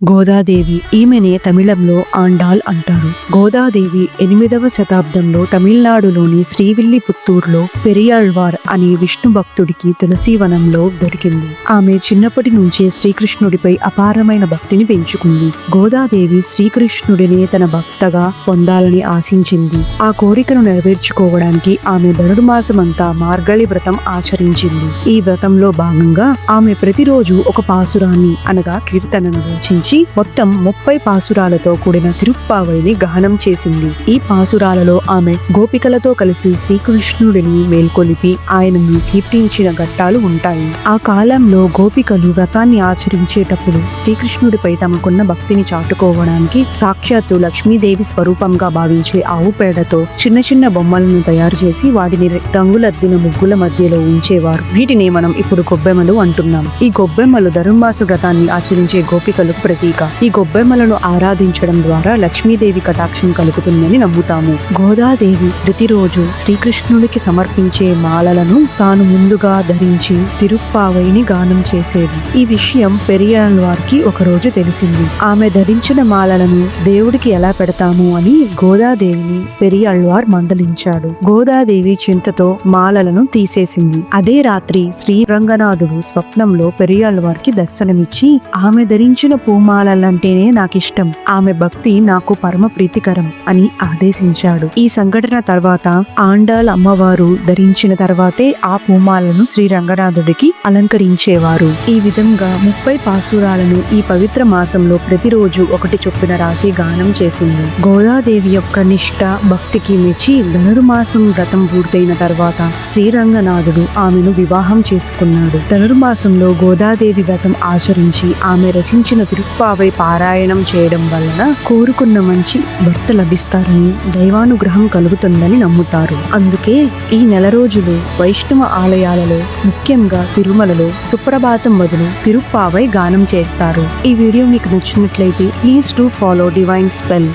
గోదాదేవి. ఈమెనే తమిళంలో ఆండాల్ అంటారు. గోదాదేవి 8వ శతాబ్దంలో తమిళనాడులోని శ్రీవిల్లిపుత్తూరులో పెరియాళ్వార్ అనే విష్ణు భక్తుడికి తులసీవనంలో దొరికింది. ఆమె చిన్నప్పటి నుంచే శ్రీకృష్ణుడిపై అపారమైన భక్తిని పెంచుకుంది. గోదాదేవి శ్రీకృష్ణుడిని తన భక్తగా పొందాలని ఆశించింది. ఆ కోరికను నెరవేర్చుకోవడానికి ఆమె ధనుర్మాసమంతా మార్గళి వ్రతం ఆచరించింది. ఈ వ్రతంలో భాగంగా ఆమె ప్రతిరోజు ఒక పాసురాన్ని అనగా కీర్తనను రచించి మొత్తం 30 పాసురాలతో కూడిన తిరుప్పావైని గానం చేసింది. ఈ పాసురాలలో ఆమె గోపికలతో కలిసి శ్రీకృష్ణుడిని మేల్కొలిపి ఆయనను కీర్తించిన ఘట్టాలు ఉంటాయి. ఆ కాలంలో గోపికలు వ్రతాన్ని ఆచరించేటప్పుడు శ్రీకృష్ణుడిపై తమకున్న భక్తిని చాటుకోవడానికి సాక్షాత్తు లక్ష్మీదేవి స్వరూపంగా భావించే ఆవు పేడతో చిన్న చిన్న బొమ్మలను తయారు చేసి వాటిని రంగులద్దిన ముగ్గుల మధ్యలో ఉంచేవారు. వీటిని మనం ఇప్పుడు గొబ్బెమ్మలు అంటున్నాం. ఈ గొబ్బెమ్మలు ధనుర్మాస వ్రతాన్ని ఆచరించే గోపికలకు ప్రతీక. ఈ గొబ్బెమ్మలను ఆరాధించడం ద్వారా లక్ష్మీదేవి కటాక్షం కలుగుతుందని నమ్ముతాము. గోదాదేవి ప్రతిరోజు శ్రీకృష్ణుడికి సమర్పించే మాలలను తాను ముందుగా ధరించి తిరుప్పావైని గానం చేసేది. ఈ విషయం పెరియాళ్వార్కి ఒకరోజు తెలిసింది. ఆమె ధరించిన మాలలను దేవుడికి ఎలా పెడతాము అని గోదాదేవిని పెరియాళ్వార్ మందలించాడు. గోదాదేవి చింతతో మాలలను తీసేసింది. అదే రాత్రి శ్రీరంగనాథుడు స్వప్నంలో పెరియాళ్వార్కి దర్శనమిచ్చి ఆమె ధరించిన పూమాలంటేనే నాకిష్టం, ఆమె భక్తి నాకు పరమ ప్రీతికరం అని ఆదేశించాడు. ఈ సంఘటన తర్వాత ఆండాల్ అమ్మవారు ధరించిన తర్వాతే ఆ పూమాలను శ్రీరంగనాథుడికి అలంకరించేవారు. ఈ విధంగా 30 పాసురాలను ఈ పవిత్ర మాసంలో ప్రతిరోజు ఒకటి చొప్పున రాసి గానం చేసింది. గోదాదేవి యొక్క నిష్ఠ భక్తికి మెచ్చి ధనుర్మాసం వ్రతం పూర్తయిన తర్వాత శ్రీరంగనాథుడు ఆమెను వివాహం చేసుకున్నాడు. ధనుర్మాసంలో గోదాదేవి వ్రతం ఆచరించి ఆమె రచించిన తిరుప్పావై పారాయణం చేయడం వలన కోరుకున్న మంచి భర్త లభిస్తారని, దైవానుగ్రహం కలుగుతుందని నమ్ముతారు. అందుకే ఈ నెల రోజులు వైష్ణవ ఆలయాలలో ముఖ్యంగా తిరుమలలో సుప్రభాతం బదులు తిరుప్పావై గానం చేస్తారు. ఈ వీడియో మీకు నచ్చినట్లయితే please do follow divine spell.